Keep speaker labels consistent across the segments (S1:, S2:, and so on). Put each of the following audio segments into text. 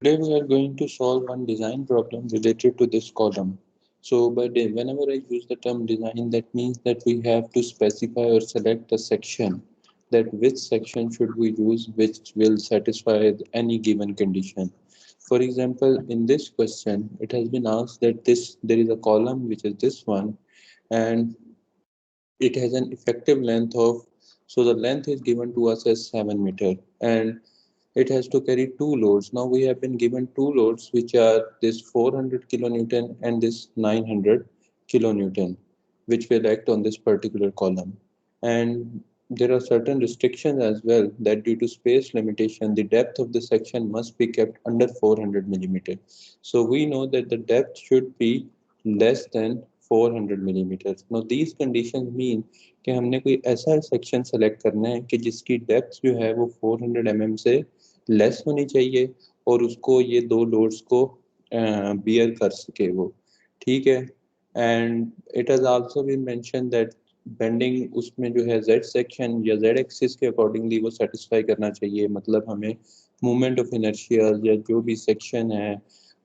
S1: Today we are going to solve one design problem related to this column. So whenever I use the term design, that means that we have to specify or select a section, that which section should we use which will satisfy any given condition. For example, in this question, it has been asked that there is a column which is this one, and it has an effective length of, so the length is given to us as 7 meter, and it has to carry two loads. Now we have been given two loads which are this 400 kilonewton and this 900 kilonewton, which will act on this particular column. And there are certain restrictions as well, that due to space limitation the depth of the section must be kept under 400 millimeter. So we know that the depth should be less than 400 millimeters. Now these conditions mean कि हमने कोई ऐसा section select करना है कि जिसकी depth जो है वो 400 mm से लेस होनी चाहिए, और उसको ये दो लोड्स को बियर कर सके वो, ठीक है। And it has also been mention that bending उसमें जो है जेड सेक्शन या जेड एक्सिस के अकॉर्डिंगली वो सेटिस्फाई करना चाहिए, मतलब हमें मूवमेंट ऑफ इनर्शिया या जो भी सेक्शन है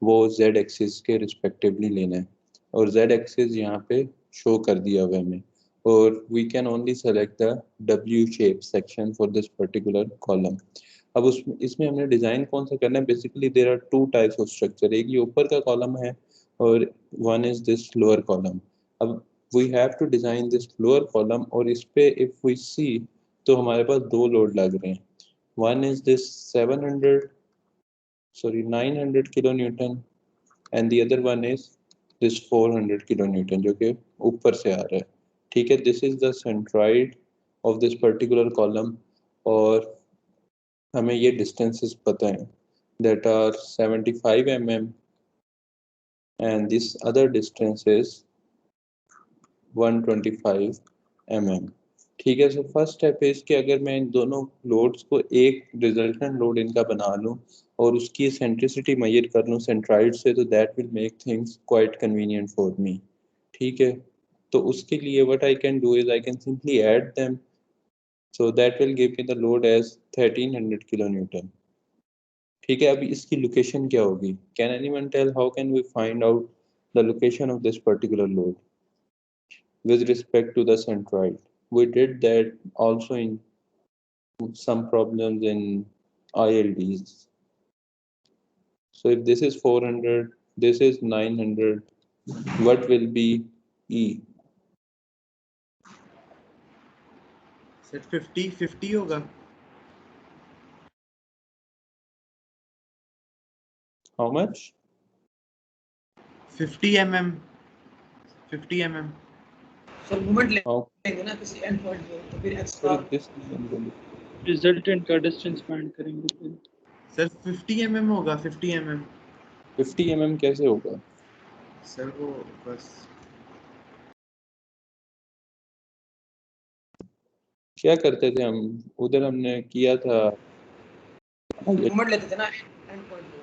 S1: वो जेड एक्सिस के रिस्पेक्टिवली लेना है, और जेड एक्सिस यहाँ पे शो कर दिया हुआ है हमें, और we can only select the W shape section for this particular column. अब उस इसमें हमने डिज़ाइन कौन सा करना है, basically there are two types of structure, एक ये ऊपर का कॉलम है और one is this lower column. अब we have to design this lower column, और इस पे इफ वी सी तो हमारे पास दो लोड लग रहे हैं, one is this 700 sorry 900 kilo Newton, and the other one is this 400 kilo Newton जो कि ऊपर से आ रहा है, ठीक है। This is the centroid of this particular column, और हमें ये डिस्टेंसेस पता है, that are 75 mm, and this other distance is 125 mm, ठीक है। सो फर्स्ट स्टेप इज कि अगर मैं इन दोनों लोड्स को एक रिजल्टेंट लोड इनका बना लूँ और उसकी सेंट्रिसिटी मेजर कर लूँ सेंट्राइड से, तो that will make things quite convenient for me, ठीक है। तो उसके लिए what I can do is I can simply add them, so that will give me the load as 1300 kilo newton, ठीक है। अभी इसकी लोकेशन क्या होगी, can anyone tell how can we find out the location of this particular load with respect to the centroid? We did that also in some problems in ILDs. So if this is 400, this is 900, what will be E?
S2: Sir 50 होगा।
S1: How much?
S2: 50 mm 50 mm
S3: sir movement
S1: How?
S3: लेंगे ना किसी and point पे, तो फिर extra
S1: Sorry, this is
S4: resultant का distance find करेंगे फिर।
S2: सर 50 mm होगा 50 mm
S1: 50 mm कैसे होगा?
S2: सर वो बस
S1: क्या करते थे हम उधर, हमने किया था
S3: मूवमेंट लेते थे ना एंड पॉइंट पे।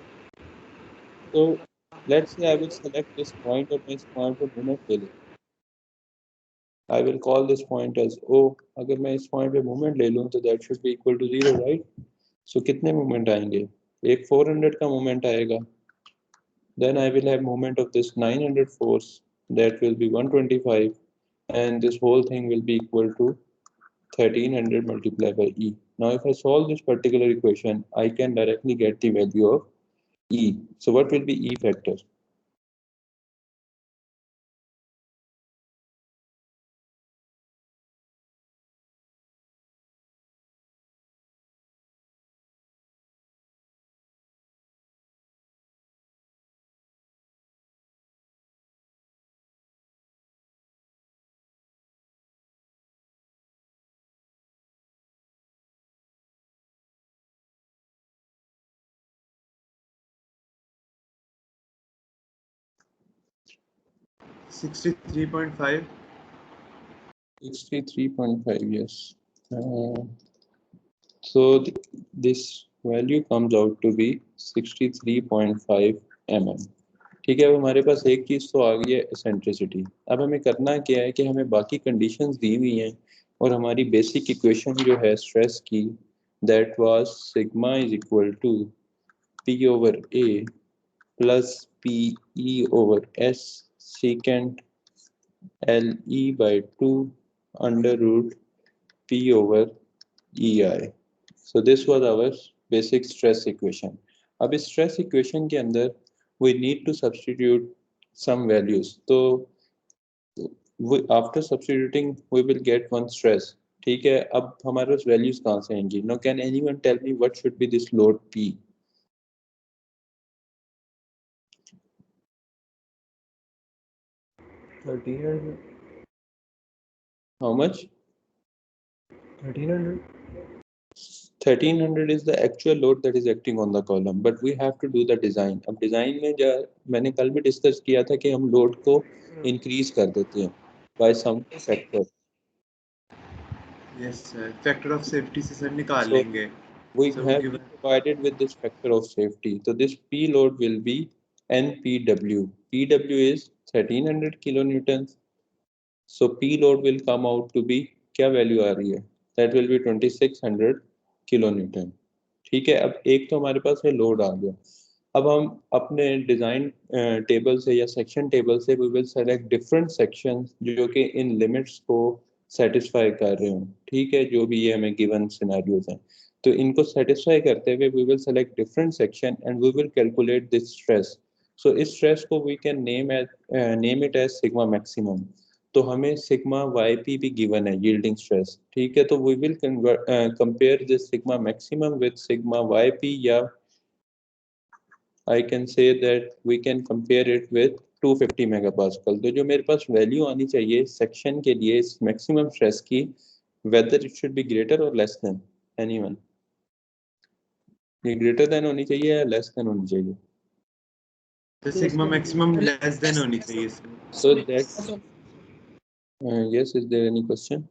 S1: तो let's say I will select this point और मैं इस point पे मूवमेंट ले लूँ, I will call this point as O। अगर मैं इस point पे मूवमेंट ले लूँ तो that should be equal to 0, right? So कितने मूवमेंट आएंगे, एक 400 का मूवमेंट आएगा, then I will have moment of this 900 force, that will be 125, and this whole thing will be equal to 1300 multiplied by E. Now if I solve this particular equation, I can directly get the value of E. So what will be E factor?
S2: Sixty 63.5
S1: 63.5, yes. So this value comes out to be 63.5 mm, ठीक है। अब हमारे पास एक चीज़ तो आ गई है eccentricity. अब हमें करना क्या है कि हमें बाकी कंडीशंस दी हुई हैं, और हमारी बेसिक इक्वेशन जो है स्ट्रेस की, that was sigma is equal to P over A plus PE over S secant LE by 2 under root P over EI. So this was our basic stress equation. अब इस stress equation के अंदर we need to substitute some values. तो after substituting we will get one stress. ठीक है, अब हमारे पास values कहाँ से आएंगी? Now can anyone tell me what should be this load P? How much?
S3: 1300.
S1: 1300 is the actual load that is acting on the column, but we have to do the design. अब design में मैंने कल भी discuss किया था कि हम load को increase कर देते हैं by some factor.
S2: Yes sir. Factor of safety से सर निकाल
S1: So
S2: लेंगे.
S1: we
S2: So
S1: have
S2: given
S1: provided with this factor of safety. So this P load will be NPW. PW is 1300 kilonewtons. So P load will come out to be क्या value आ रही है? That will be 2600 kilonewton. ठीक है, अब एक तो हमारे पास है लोड आ गया. अब हम अपने डिजाइन टेबल से या सेक्शन टेबल से we will select different sections जो कि इन लिमिट्स को सेटिस्फाई कर रहे हो. ठीक है, जो भी ये हमें गिवन सिनेरियोज हैं, तो इनको सेटिस्फाई करते हुए we will select different section and we will calculate this stress. So इस स्ट्रेस को we can name it as sigma maximum. तो हमें सिग्मा वाई भी गिवन है यील्डिंग स्ट्रेस. ठीक है, तो we will compare this sigma maximum with sigma Y या I can say that we can compare it with 250 megapascal. तो जो मेरे पास वैल्यू आनी चाहिए सेक्शन के लिए इस मैक्सिमम स्ट्रेस की, whether it should be greater or less than anyone. ये greater than होनी चाहिए या less than होनी चाहिए?
S2: the sigma maximum less than होनी चाहिए sir.
S1: So that yes, is there any question?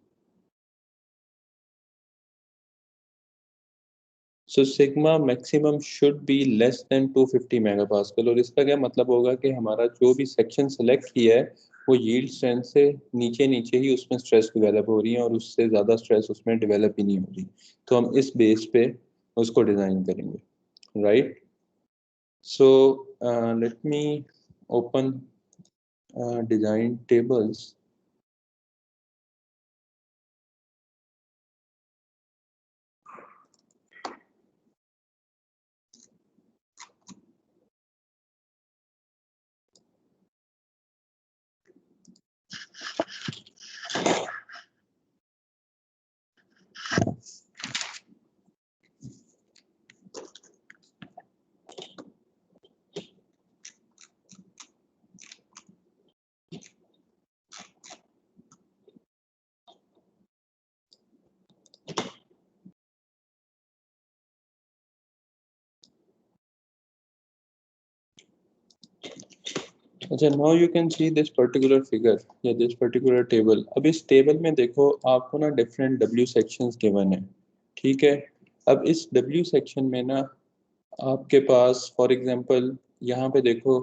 S1: So sigma maximum should be less than 250 megapascal. और इसका क्या मतलब होगा कि हमारा जो भी सेक्शन सेलेक्ट किया है वो यील्ड स्ट्रेंथ से नीचे नीचे ही उसमें स्ट्रेस डेवलप हो रही है और उससे ज़्यादा स्ट्रेस उसमें डेवलप ही नहीं हो रही. तो हम इस बेस पे उसको डिज़ाइन करेंगे, right. So let me open design tables. अच्छा, now you can see this particular figure या दिस पर्टिकुलर टेबल. अब इस टेबल में देखो आपको ना डिफरेंट डब्ल्यू सेक्शंस गिवन है. ठीक है, अब इस डब्ल्यू सेक्शन में ना आपके पास फॉर एग्जांपल यहाँ पे देखो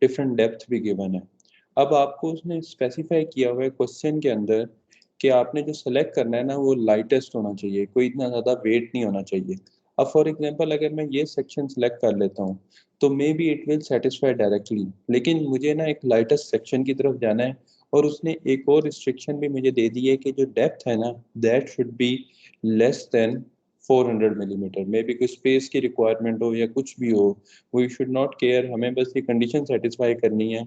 S1: डिफरेंट डेप्थ भी गिवन है. अब आपको उसने स्पेसिफाई किया हुआ है क्वेश्चन के अंदर कि आपने जो सेलेक्ट करना है ना वो लाइटेस्ट होना चाहिए, कोई इतना ज़्यादा वेट नहीं होना चाहिए. अब फॉर एग्जांपल अगर मैं ये सेक्शन सेलेक्ट कर लेता हूँ तो may be it will satisfy directly, लेकिन मुझे ना एक लाइटेस्ट सेक्शन की तरफ जाना है और उसने एक और रिस्ट्रिक्शन भी मुझे दे दी है कि जो डेप्थ है ना that should be less than 400 millimetre. May be कोई स्पेस की रिक्वायरमेंट हो या कुछ भी हो, वी शुड नॉट केयर. हमें बस ये कंडीशन सेटिस्फाई करनी है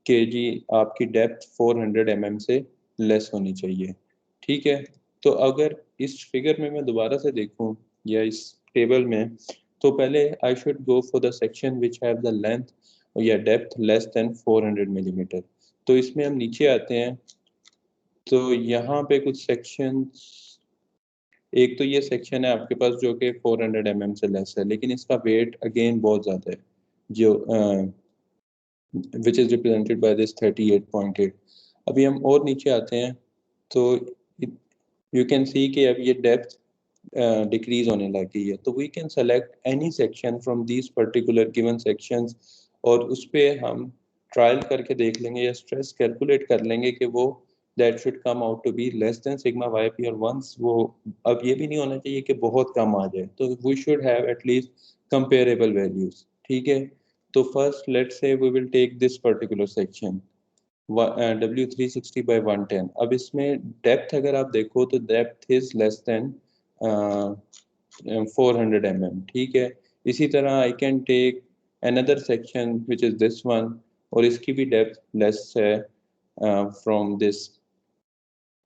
S1: कि जी आपकी डेप्थ 400 mm से लेस होनी चाहिए. ठीक है, तो अगर इस फिगर में मैं दोबारा से देखूं या इस टेबल में, तो पहले I should go for the section which have the length या डेप्थ लेस देन 400 मिलीमीटर. तो इसमें हम नीचे आते हैं तो यहाँ पे कुछ सेक्शंस, एक तो ये सेक्शन है आपके पास जो कि 400 mm से लेस है, लेकिन इसका वेट अगेन बहुत ज़्यादा है जो which is represented by this 38.8. अभी हम और नीचे आते हैं तो यू कैन सी कि अब ये डेप्थ डिक्रीज होने लग गई है. तो we can select any section from these particular given sections और उस पर हम ट्रायल करके देख लेंगे या स्ट्रेस कैलकुलेट कर लेंगे कि वो that should come out to be less than sigma Y P. और वंस वो, अब ये भी नहीं होना चाहिए कि बहुत कम आ जाए, तो we should have at least comparable values. ठीक है, तो first let's say we will take this particular section W360 by 110। अब इसमें डेप्थ अगर आप देखो तो depth is less than 400 mm, ठीक है। इसी तरह I can take another section which is this one, और इसकी भी डेप्थ लेस है from this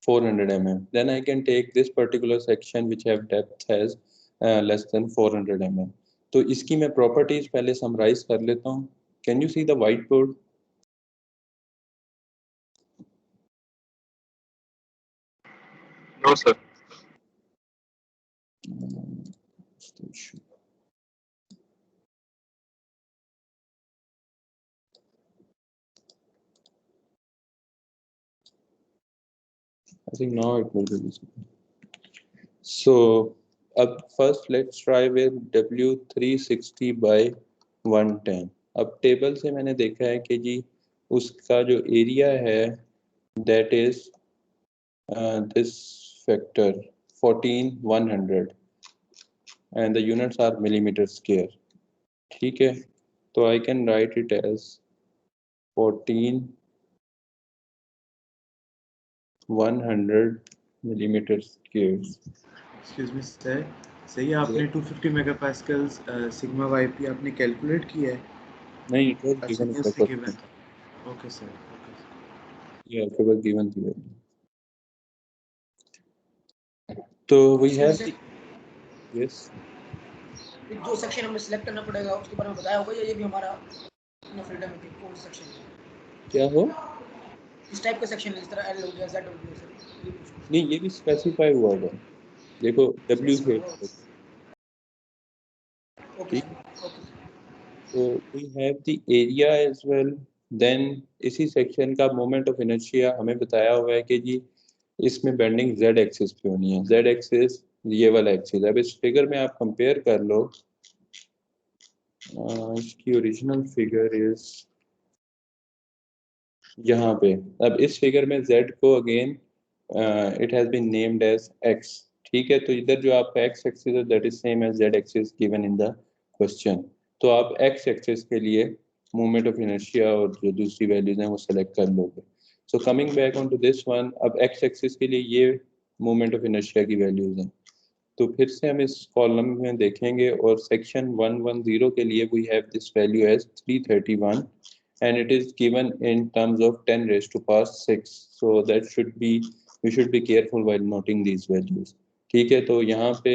S1: 400 mm, then I can take this particular section which have depth has less than 400 mm। तो इसकी मैं प्रॉपर्टीज पहले समराइज कर लेता हूँ। Can you see the white board?
S5: No, sir.
S1: I think now it will be visible. So अब first let's try with W360 by 110। अब table से मैंने देखा है कि जी उसका जो एरिया है that is this factor 14100 and the units are millimeter square, ठीक है। तो I can write it as 14100 millimeter square।
S2: Excuse me sir, सही है, आपने 250 मेगापास्कल सिग्मा वाईपी आपने कैलकुलेट किया है?
S1: नहीं, it was
S2: अच्छा,
S1: given in
S2: ये
S1: the
S2: उससे गिवन
S1: question।
S2: था। Okay sir, okay sir.
S1: Yeah, it was given to you। तो we have the, yes,
S3: जो सेक्शन हमें सिलेक्ट करना पड़ेगा उसके बारे में बताया होगा, या ये भी हमारा अपना फ्रीडम है कि कौन सेक्शन
S1: क्या हो?
S3: इस टाइप का सेक्शन है, इस तरह एल हो गया, जेड हो गया सर, ये पूछना।
S1: नहीं, ये भी स्पेसिफाई हुआ है, देखो W से।
S3: ओके
S1: ठीक,
S3: ओके।
S1: तो we have the area as well। then इसी सेक्शन का मोमेंट ऑफ इनर्शिया हमें बताया हुआ है कि जी इसमें बेंडिंग z एक्सिस पे होनी है। z एक्सिस ये वाला एक्सिस। अब इस फिगर में आप कंपेयर कर लो, इसकी ओरिजिनल फिगर इज यहाँ पे। अब इस फिगर में z को again it has been named as x, ठीक है। तो इधर जो आपका x एक्सिस है that is same as z axis given in the question. तो आप x एक्सिस के लिए मोमेंट ऑफ इनर्शिया और जो दूसरी वैल्यूज हैं वो सेलेक्ट कर लोगे। So coming back on to this one, अब x एक्सिस के लिए ये मोमेंट ऑफ इनर्शिया की वैल्यूज हैं। तो फिर से हम इस कॉलम में देखेंगे और सेक्शन 110 के लिए we have this value as 331 and it is given in terms of 10 raised to power 6, so that should be, we should be careful while noting these values, ठीक है। तो यहाँ पे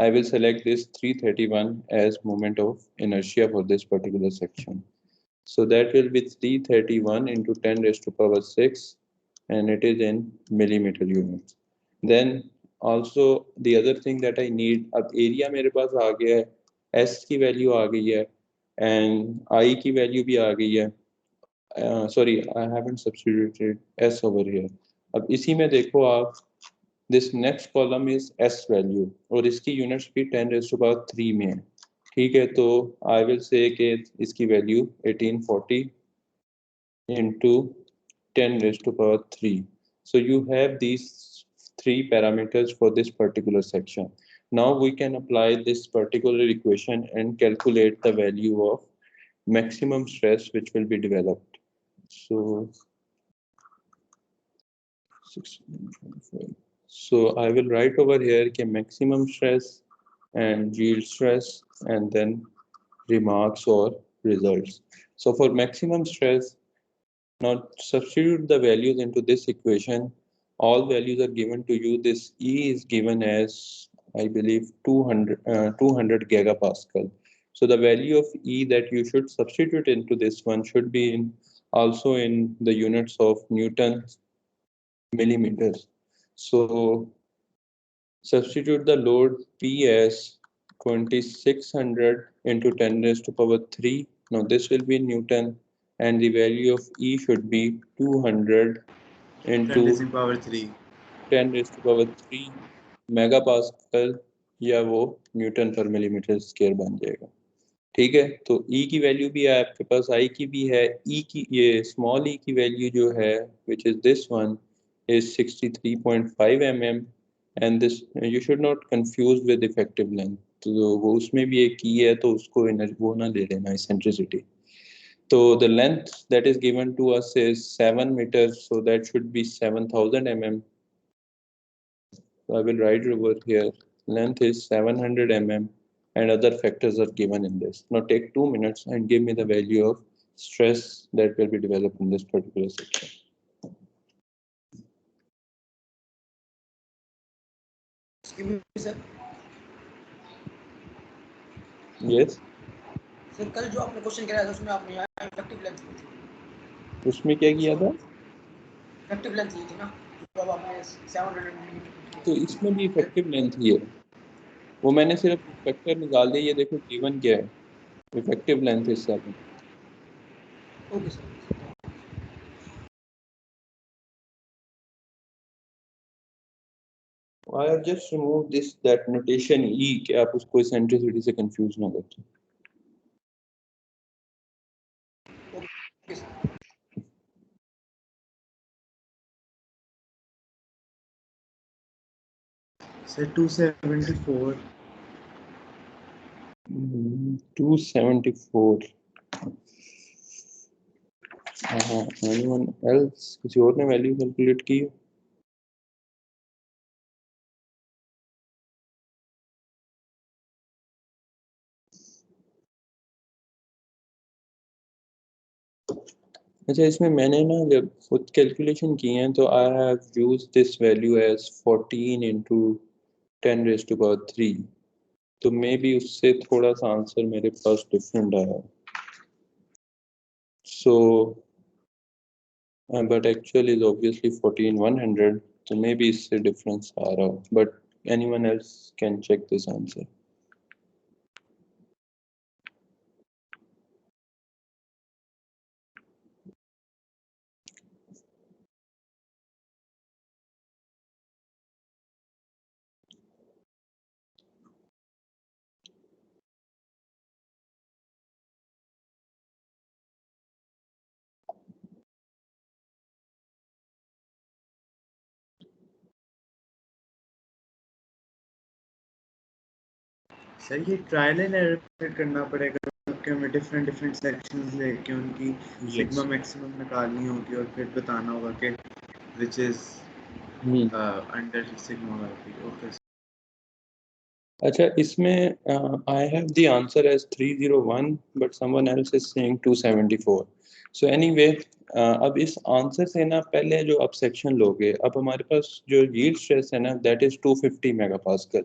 S1: I will select this 331 as moment of inertia for this particular section, so that will be 331 into 10 raised to power 6 and it is in millimeter units। then also the other thing that I need, अब area मेरे पास आ गया है, S की value आ गई है and I की value भी आ गई है। sorry, I haven't substituted S over here। अब इसी में देखो आप, this next column is S value और इसकी यूनिट्स भी 10 raised to power 3 में है, ठीक है। तो I will say कि इसकी value 1840 into 10 raised to power 3। So you have these three parameters for this particular section। Now we can apply this particular equation and calculate the value of maximum stress which will be developed। So 625. So I will write over here कि maximum stress and yield stress and then remarks or results। So for maximum stress, now substitute the values into this equation। All values are given to you। This E is given as, I believe, 200 gigapascal। So the value of E that you should substitute into this one should be in also in the units of Newton millimeters। So substitute the load P as 2600 into 10 raised to power 3। Now this will be in Newton and the value of E should be 200
S2: 10
S1: into
S2: raising power 3।
S1: 10 raised to power 3 megapascal, या वो Newton पर millimetre square बन जाएगा, ठीक है। तो E की value भी है आपके पास, I की भी है। E की, ये स्मॉल e की वैल्यू जो है which is this one is 63.5 mm and this you should not confuse with effective length। तो वो उसमें भी एक की है, तो उसको वो ना ले लेना इसेंट्रिसिटी. तो the length that is given to us is 7 meters, so that should be 7000 mm. So I will write over here, length is 700 mm and other factors are given in this. Now take 2 minutes and give me the value of stress that will be developed in this particular section.
S3: Sir
S1: Yes,
S3: sir कल जो आपने question कराया था उसमें आपने यहाँ effective length ली थी.
S1: उसमें क्या किया था?
S3: इफेक्टिव लेंथ ली थी ना, जो अब आपने 700 मिलीमीटर.
S1: तो इसमें भी इफेक्टिव लेंथ ही है, वो मैंने सिर्फ फैक्टर निकाल दिया. ये देखो गिवन क्या है, effective length is 7.
S3: Okay sir.
S1: I have just removed this that notation E कि आप उसको eccentricity से confuse ना करें.
S3: Okay sir.
S2: Sir 274.
S1: 274. Anyone else? किसी और ने वैल्यू कैलकुलेट की? अच्छा, इसमें मैंने ना जब खुद कैलकुलेशन की हैं तो I have used this value as 14 into 10 raised to power 3. तो मे बी उससे थोड़ा सा आंसर मेरे पास डिफरेंट आया. So but actual is obviously 14100, so maybe इससे difference आ रहा हो, but anyone else can check this answer.
S2: Sir ये ट्रायल एंड एरर करना पड़ेगा क्योंकि हमें डिफरेंट सेक्शंस लेके उनकी सिग्मा मैक्सिमम निकालनी होगी और फिर बताना होगा कि which is under sigma Y. Okay.
S1: अच्छा, इसमें I have the answer as 301 but someone else is saying 274. So anyway, अब इस आंसर से ना पहले जो आप सेक्शन लोगे, अब हमारे पास जो यील्ड स्ट्रेस है ना that is 250 मेगापास्कल.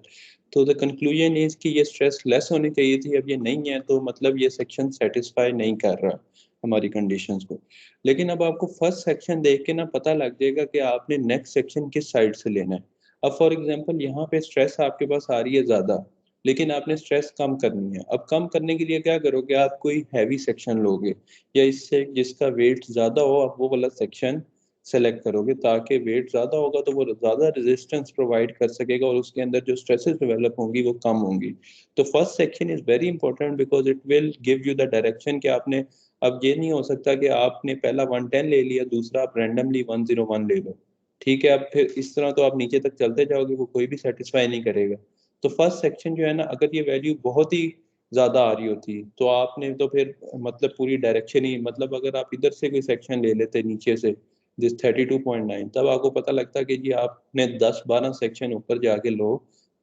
S1: तो द कंक्लूजन इज कि ये स्ट्रेस लेस होनी चाहिए थी, अब ये नहीं है, तो मतलब ये सेक्शन सेटिस्फाई नहीं कर रहा हमारी कंडीशंस को. लेकिन अब आपको फर्स्ट सेक्शन देख के ना पता लग जाएगा कि आपने नेक्स्ट सेक्शन किस साइड से लेना है. अब फॉर एग्जांपल यहाँ पे स्ट्रेस आपके पास आ रही है ज़्यादा, लेकिन आपने स्ट्रेस कम करनी है. अब कम करने के लिए क्या करोगे, आप कोई हैवी सेक्शन लोगे या इससे जिसका वेट ज़्यादा हो, आप वो वाला सेक्शन सेलेक्ट करोगे ताकि वेट ज़्यादा होगा तो वो ज़्यादा रेजिस्टेंस प्रोवाइड कर सकेगा और उसके अंदर जो स्ट्रेसेस डेवलप होंगी वो कम होंगी. तो first section is very important because it will give you the direction कि आपने, अब ये नहीं हो सकता कि आपने पहला 110 ले लिया, दूसरा आप रैंडमली 101 ले लो. ठीक है, अब फिर इस तरह तो आप नीचे तक चलते जाओगे, वो कोई भी सेटिस्फाई नहीं करेगा. तो फर्स्ट सेक्शन जो है ना, अगर ये वैल्यू बहुत ही ज़्यादा आ रही होती तो आपने तो फिर मतलब पूरी डायरेक्शन ही, मतलब अगर आप इधर से कोई सेक्शन ले लेते नीचे से दिस 32.9, तब आपको पता लगता कि जी आपने 10-12 सेक्शन ऊपर जाके लो,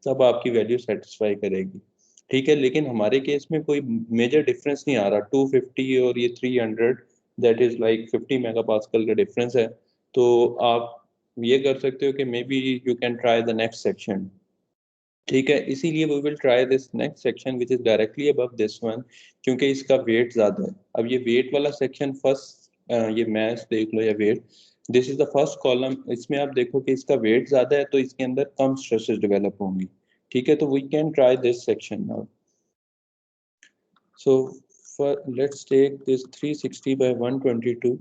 S1: तब आपकी वैल्यू सेटिस्फाई करेगी. ठीक है, लेकिन हमारे केस में कोई मेजर डिफरेंस नहीं आ रहा. 250 और ये 300, दैट इज लाइक 50 मेगापास्कल का डिफरेंस है. तो आप ये कर सकते हो कि maybe you can try the next section. ठीक है, इसीलिए we will try this next section which is directly above this one, क्योंकि इसका वेट ज़्यादा है. अब ये वेट वाला सेक्शन फर्स्ट, ये मैथ देख लो या weight, this is the first column. इसमें आप देखो कि इसका वेट ज़्यादा है तो इसके अंदर कम स्ट्रेसेस डेवलप होंगी. ठीक है, तो we can try this section now. So let's take this 360 by 122.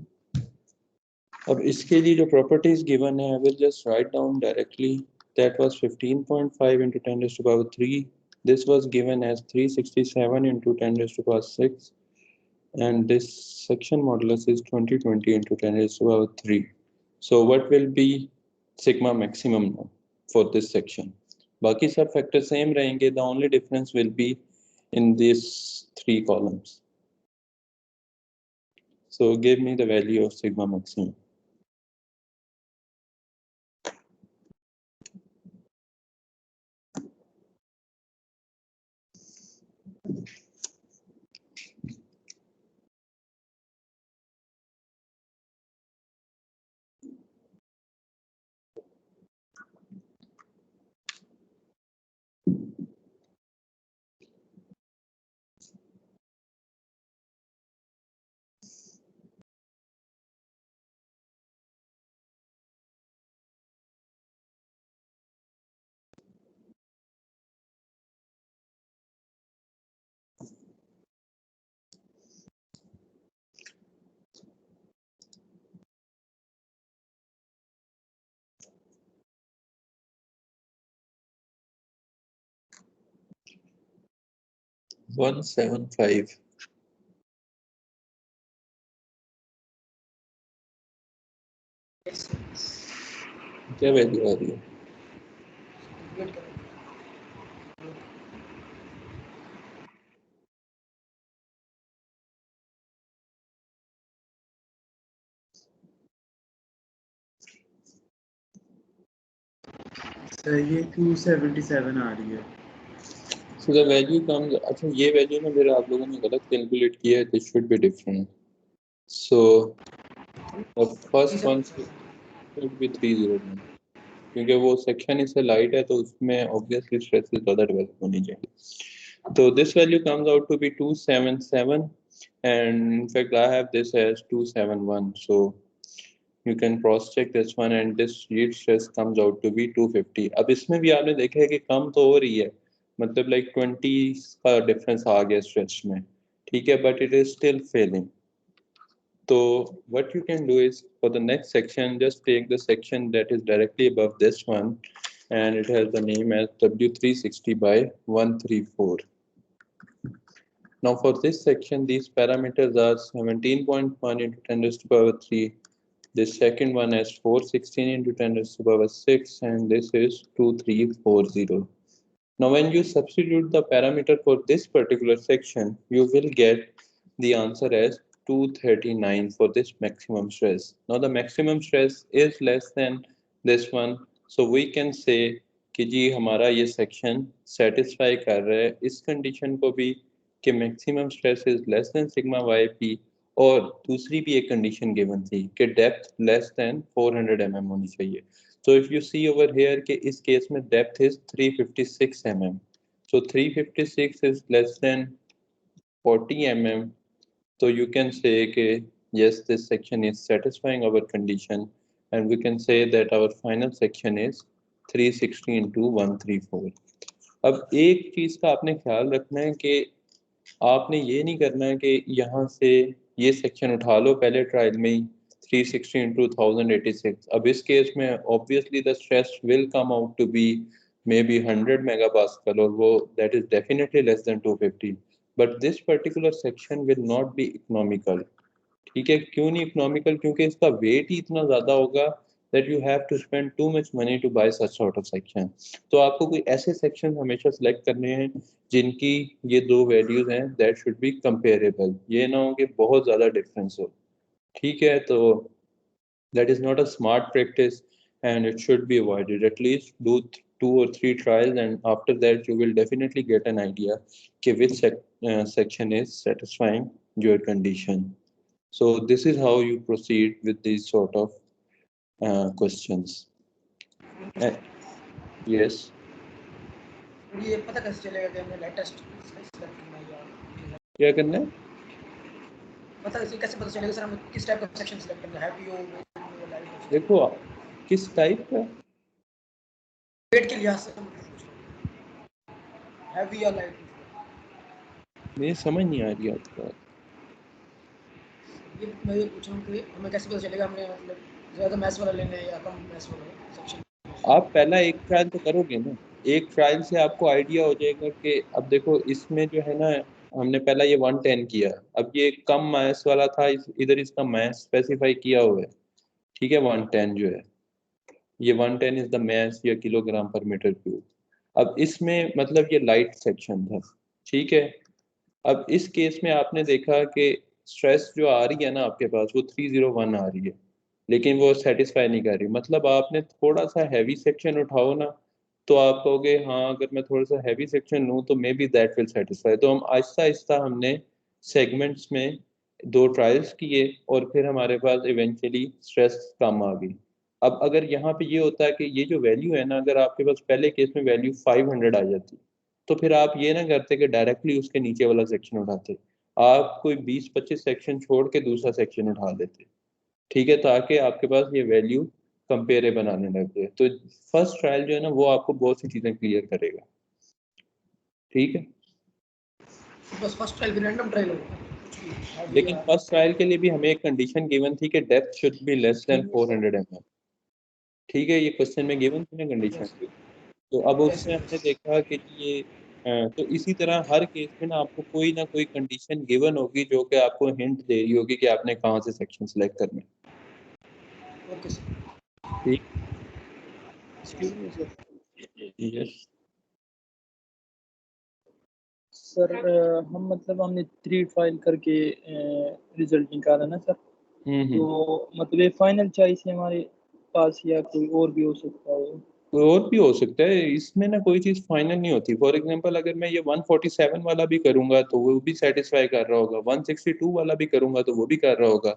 S1: अब इसके लिए जो प्रॉपर्टीज गिवन है, I will just write down directly. That was 15.5 into 10 raised to power 3. This was given as 367 into 10 raised to power 6. And this section modulus is 2020 into 10 raised to power 3. So what will be sigma maximum now for this section? बाकी सब factor same रहेंगे, the only difference will be in this 3 columns. So give me the value of sigma maximum. One 175. क्या value आ रही है?
S3: Wait करो।
S2: Sir ये 277 आ रही है।
S1: So the value comes, अच्छा ये वैल्यू ना फिर आप लोगों ने गलत कैलकुलेट किया है, this should be different. So the first one should be 309, क्योंकि वो सेक्शन इससे लाइट है तो उसमें ऑब्वियसली स्ट्रेसेस ज़्यादा डेवलप होनी चाहिए. तो this value comes out to be 277 and in fact I have this as 271. So you can cross check this one and this yield stress comes out to be 250. अब इसमें भी आपने देखा है कि कम तो हो रही है, मतलब like 20 का डिफरेंस आ गया स्ट्रेच में, ठीक है, but it is still failing. So what you can do is for the next section, just take the section that is directly above this one and it has the name as W360 by 134. Now for this section, these parameters are 17.1 into 10 raised to the power 3. This second one is 416 into 10 raised to the power 6 and this is 2340. Now when you substitute the parameter for this particular section, you will get the answer as 239 for this maximum stress. Now the maximum stress is less than this one, so we can say कि जी हमारा ये section satisfy कर रहा है इस condition को भी कि maximum stress is less than sigma yp, और दूसरी भी एक condition given थी कि depth less than 400 mm होनी चाहिए. So if you see over here कि इस case में depth is 356 mm. So 356 is less than 40 mm. So you can say कि yes, this section is satisfying our condition and we can say that our final section is 360 into 134. अब एक चीज का आपने ख्याल रखना है कि आपने ये नहीं करना है कि यहाँ से ये सेक्शन उठा लो पहले ट्रायल में ही 360 into 1086. अब इस केस में obviously the stress will come out to be maybe 100 megapascal और वो that is definitely less than 250. But this particular section will not be economical. ठीक है, क्यों नहीं इकोनॉमिकल? क्योंकि इसका वेट ही इतना ज़्यादा होगा that you have to spend too much money to buy such sort of section. तो आपको कोई ऐसे सेक्शन हमेशा सेलेक्ट करने हैं जिनकी ये दो वैल्यूज हैं, that should be comparable. ये ना हो कि बहुत ज़्यादा डिफरेंस हो, ठीक है? तो that is not a smart practice and it should be avoided. At least do 2 or 3 trials and after that you will definitely get an idea कि which section is satisfying your condition. So this is how you proceed with these sort of questions. Yes.
S3: ये पता कैसे चलेगा कि हमने latest select करना है या
S1: क्या करना है?
S3: पता कैसे पता चलेगा सर हमें किस टाइप का सेक्शन सेलेक्ट करना है? हैवी हो लाइट?
S1: देखो किस टाइप का
S3: वेट के लिहाज से हैवी या लाइट?
S1: मुझे समझ नहीं आ रही आपकी बात.
S3: ये मैं ये पूछ रहा हूँ कि हमें कैसे पता चलेगा हमने मतलब ज़्यादा मैथ्स वाला लेना है या कम मैथ्स वाला सेक्शन?
S1: आप पहला एक ट्रायल तो करोगे ना, एक ट्रायल से आपको आइडिया हो जाएगा कि अब देखो इसमें जो है ना, हमने पहला ये 110 किया, अब ये कम मैथ्स वाला था, इधर इसका मैथ्स स्पेसिफाई किया हुआ है, ठीक है? 110 जो है ये 110 इज द मैथ्स या किलोग्राम पर मीटर क्यूब. अब इसमें मतलब ये लाइट सेक्शन था, ठीक है। अब इस केस में आपने देखा कि स्ट्रेस जो आ रही है ना आपके पास वो 301 आ रही है, लेकिन वो सेटिस्फाई नहीं कर रही। मतलब आपने थोड़ा सा हैवी सेक्शन उठाओ ना, तो आप कहोगे हाँ अगर मैं थोड़ा सा हैवी सेक्शन लूँ तो may be that will satisfy. तो हम आहिस्ता आहिस्ता हमने सेगमेंट्स में 2 ट्रायल्स किए और फिर हमारे पास इवेंचुअली स्ट्रेस कम आ गई। अब अगर यहाँ पे ये होता है कि ये जो वैल्यू है ना, अगर आपके पास पहले केस में वैल्यू 500 आ जाती, तो फिर आप ये ना करते कि डायरेक्टली उसके नीचे वाला सेक्शन उठाते, आप कोई 20-25 सेक्शन छोड़ के दूसरा सेक्शन उठा लेते, ठीक है, ताकि आपके पास ये वैल्यू कंपेरेबल आने लग जाए। तो फर्स्ट ट्रायल जो है ना वो आपको बहुत सी चीज़ें क्लियर करेगा, ठीक है।
S3: बस फर्स्ट ट्रायल भी रैंडम ट्रायल होगा कुछ भी हैवी
S1: लेकिन
S3: या
S1: फर्स्ट ट्रायल के लिए भी हमें एक कंडीशन गिवन थी कि depth should be less than 400 mm, ठीक है, ये क्वेश्चन में गिवन थी ना कंडीशन।
S3: यस
S1: तो अब
S3: यस
S1: उसमें हमने
S3: यस
S1: देखा कि ये तो इसी तरह हर केस में ना आपको कोई ना कोई कंडीशन गिवन होगी जो कि आपको हिंट दे रही होगी कि आपने कहाँ से सेक्शन सेलेक्ट करना है,
S3: ओके सर
S1: ठीक।
S4: Excuse me sir.
S1: Yes.
S4: Sir हम मतलब हमने 3 ट्रायल करके रिजल्ट निकाला ना सर,
S1: हम्म।
S4: तो मतलब ये फाइनल चॉइस है हमारे पास या कोई और भी हो सकता है?
S1: कोई और भी हो सकता है इसमें ना, कोई चीज़ फाइनल नहीं होती। फॉर एग्जांपल अगर मैं ये 147 वाला भी करूंगा तो वो भी सेटिस्फाई कर रहा होगा, 162 वाला भी करूंगा तो वो भी कर रहा होगा।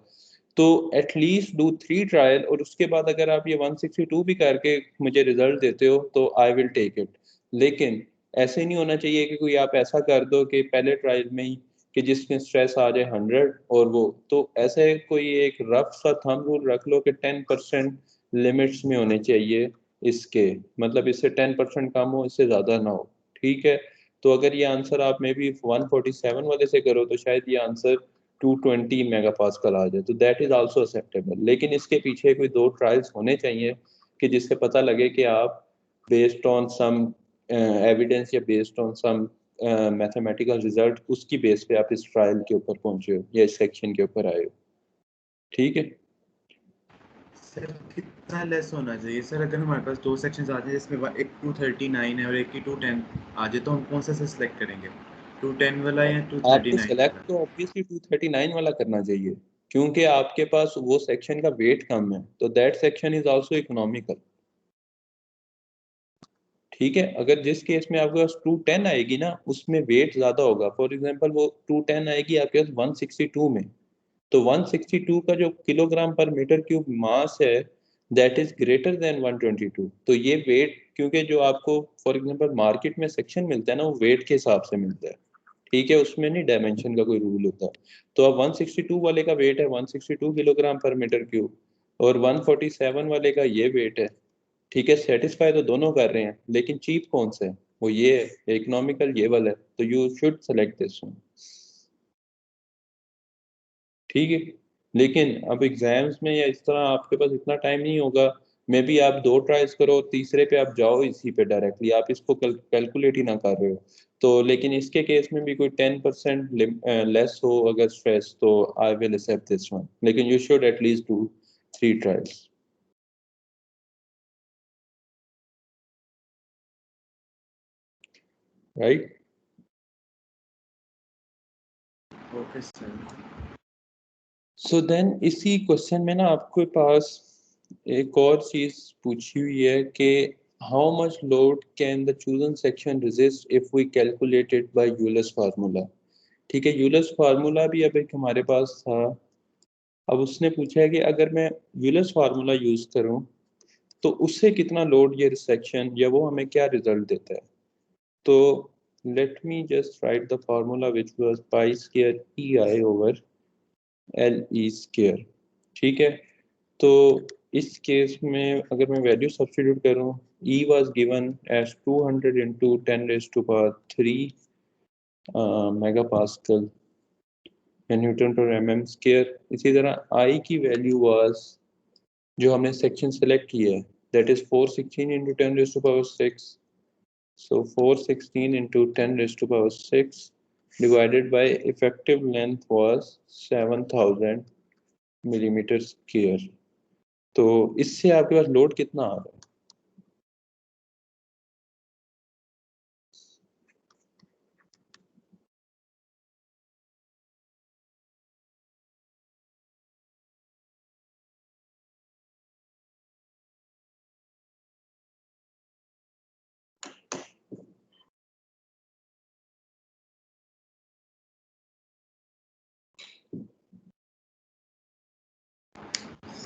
S1: तो एटलीस्ट डू 3 ट्रायल, और उसके बाद अगर आप ये 162 भी करके मुझे रिजल्ट देते हो तो आई विल टेक इट। लेकिन ऐसे नहीं होना चाहिए कि कोई आप ऐसा कर दो कि पहले ट्रायल में ही कि जिसमें स्ट्रेस आ जाए 100, और वो तो ऐसे कोई एक रफ सा थंब रूल रख लो कि 10% लिमिट्स में होने चाहिए इसके, मतलब इससे 10% कम हो, इससे ज़्यादा ना हो, ठीक है। तो अगर ये आंसर आप मे बी 147 वाले से करो तो शायद ये आंसर 220 मेगा पास्कल आ जाए, तो दैट इज़ आल्सो एक्सेप्टेबल। लेकिन इसके पीछे कोई 2 ट्रायल्स होने चाहिए कि जिससे पता लगे कि आप बेस्ड ऑन सम एविडेंस या based on some mathematical result, उसकी बेस पे आप इस ट्रायल के ऊपर पहुंचे हो या इस सेक्शन के ऊपर आए हो, ठीक है।
S2: सर कितना लेस होना चाहिए सर? अगर हमारे पास 2 सेक्शंस आ जाए जिसमें एक 239 है और एक की 210 आ जाए, तो हम कौन सा सिलेक्ट करेंगे? 210 वाला या
S1: आपको
S2: 239
S1: सेलेक्ट
S2: वाला?
S1: तो ऑब्वियसली 239 वाला करना चाहिए, क्योंकि आपके पास वो सेक्शन का वेट कम है, तो that section is also economical, ठीक है। अगर जिस केस में आपके पास 210 आएगी ना उसमें वेट ज्यादा होगा, फॉर एग्जांपल वो 210 आएगी आपके पास 162 में, तो 162 का जो किलोग्राम पर मीटर क्यूब मास है दैट इज ग्रेटर देन 122। तो ये वेट, क्योंकि जो आपको फॉर एग्जांपल मार्केट में सेक्शन मिलता है ना वो वेट के हिसाब से मिलता है, ठीक है, उसमें नहीं डायमेंशन का कोई रूल होता है। तो अब 162 वाले का वेट है 162 किलोग्राम पर मीटर क्यूब, और 147 वाले का ये वेट है, ठीक है। सेटिस्फाई तो दोनों कर रहे हैं, लेकिन चीप कौन सा है? वो ये है, इकोनॉमिकल ये वाला है, तो you should select this one, ठीक है। लेकिन अब एग्जाम्स में या इस तरह आपके पास इतना टाइम नहीं होगा, मे बी आप 2 ट्राइल्स करो, तीसरे पे आप जाओ इसी पे डायरेक्टली, आप इसको कैलकुलेट ही ना कर रहे हो। तो लेकिन इसके केस में भी कोई 10% लेस हो अगर स्ट्रेस, तो I will accept this one, लेकिन you should at least do 3 trials, right.
S2: Okay sir.
S1: So then इसी क्वेश्चन में ना आपके पास एक और चीज पूछी हुई है कि how much load can the chosen section resist if we calculate it by Euler's formula, ठीक है। यूलर्स फार्मूला भी अब एक हमारे पास था। अब उसने पूछा है कि अगर मैं यूलर्स फार्मूला यूज करूं तो उससे कितना लोड ये सेक्शन, या वो हमें क्या रिजल्ट देता है। तो let me just right the formula which was pi square E I over L E square, ठीक है। तो इस केस में अगर मैं वैल्यू सब्स्टिट्यूट करूं, E was given as 200 into 10 raised to power 3 megapascal Newton पर mm स्क्वायर। इसी तरह I की वैल्यू was, जो हमने सेक्शन सेलेक्ट किया है, that is 416 into 10 raised to power 6, so 416 into 10 raised to power 6 divided by effective length was 7000 millimetre square. तो इससे आपके पास लोड कितना आ रहा है?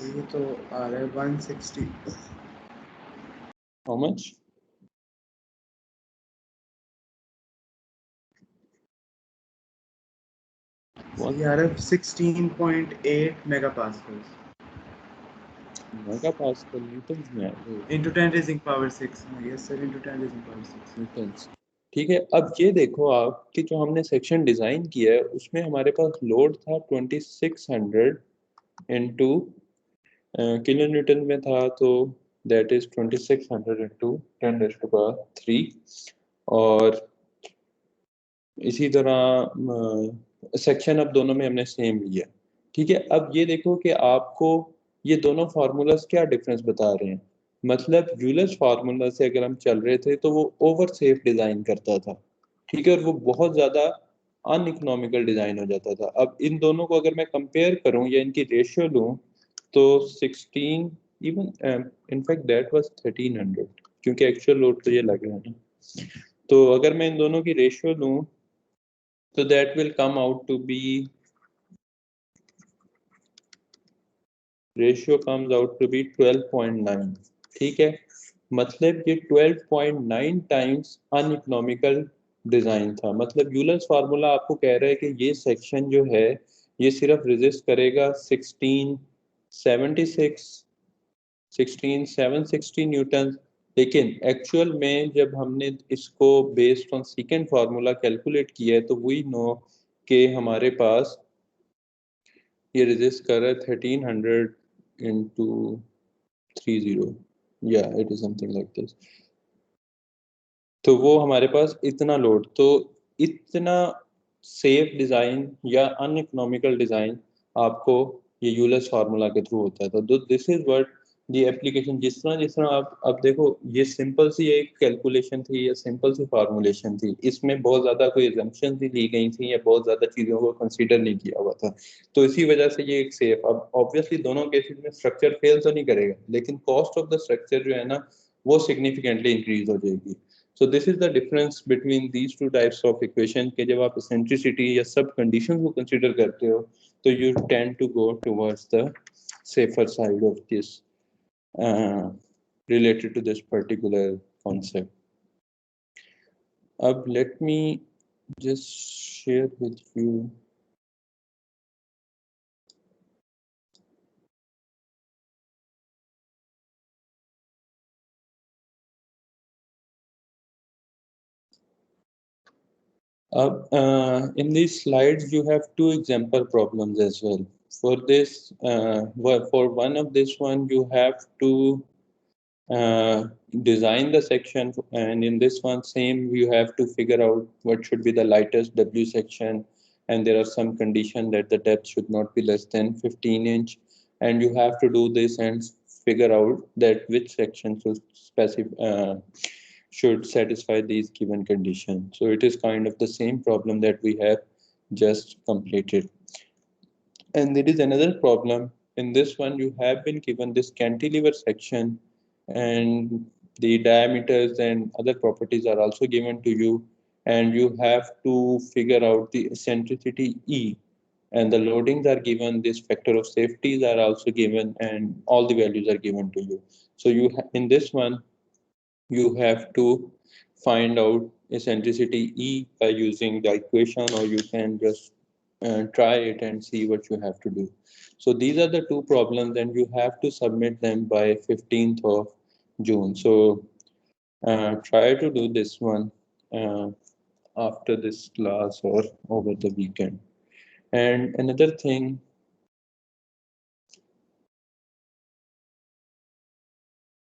S2: ये तो आ रहा है 160.
S1: How much?
S2: ये आ रहा है 16.8 megapascals.
S1: Megapascal newtons में आएगा
S2: Into 10 raising power 6. Yes sir, into 10 raising power 6.
S1: Newton's. ठीक है, अब ये देखो आप कि जो हमने सेक्शन डिजाइन किया है उसमें हमारे पास लोड था 2600 इंटू किलो न्यूटन में था, तो दैट इज 2600 इंटू 10⁻³ और इसी तरह सेक्शन अब दोनों में हमने सेम लिया। ठीक है, अब ये देखो कि आपको ये दोनों फार्मूलाज क्या डिफरेंस बता रहे हैं। मतलब यूलर्स फार्मूला से अगर हम चल रहे थे तो वो ओवर सेफ डिजाइन करता था, ठीक है, और वो बहुत ज्यादा अनइकोनॉमिकल डिजाइन हो जाता था। अब इन दोनों को अगर मैं कंपेयर करूं या इनकी रेशियो लूं तो 16 इवन इनफैक्ट दैट वाज 1300, क्योंकि एक्चुअल लोड तो ये लग रहा है ना। तो अगर मैं इन दोनों की रेशियो लूं तो that will come out to be, ratio comes out to be 12.9। ठीक है, मतलब ये 12.9 टाइम्स अनइकोनॉमिकल डिजाइन था। मतलब यूलर्स फार्मूला आपको कह रहा है कि ये सेक्शन जो है ये सिर्फ रेजिस्ट करेगा 16 760 न्यूटन, लेकिन एक्चुअल में जब हमने इसको based on second formula calculate किया है तो वी नो कि हमारे पास ये रेजिस्ट कर रहा है 1300 इंटू 30, या it is something like this. तो वो हमारे पास इतना लोड, तो इतना सेफ डिजाइन या अनइकोनॉमिकल डिजाइन आपको ये यूलर्स फार्मूला के थ्रू होता है। तो this is what the application, जिस तरह आप अब देखो ये सिंपल सी एक कैलकुलेशन थी या सिंपल सी फार्मूलेशन थी, इसमें बहुत ज्यादा कोई एजम्पशन भी ली गई थी या बहुत ज्यादा चीजों को कंसीडर नहीं किया हुआ था, तो इसी वजह से ये एक सेफ। अब ऑब्वियसली दोनों केसेस में स्ट्रक्चर फेल तो नहीं करेगा, लेकिन कॉस्ट ऑफ द स्ट्रक्चर जो है ना वो सिग्निफिकेंटली इंक्रीज हो जाएगी। So this is the difference between these two types of equation कि जब आप eccentricity या सब conditions को consider करते हो तो you tend to go towards the safer side of this related to this particular concept. अब let me just share with you in these slides you have two example problems as well. For this, for one of this one you have to design the section, and in this one same you have to figure out what should be the lightest W section, and there are some condition that the depth should not be less than 15 inch, and you have to do this and figure out that which section should satisfy these given conditions. So it is kind of the same problem that we have just completed. And there is another problem. In this one, you have been given this cantilever section, and the diameters and other properties are also given to you, and you have to figure out the eccentricity E, and the loadings are given, this factor of safeties are also given, and all the values are given to you. So in this one, you have to find out eccentricity E by using the equation, or you can just try it and see what you have to do. So these are the two problems, and you have to submit them by 15th of June. So try to do this one after this class or over the weekend. And another thing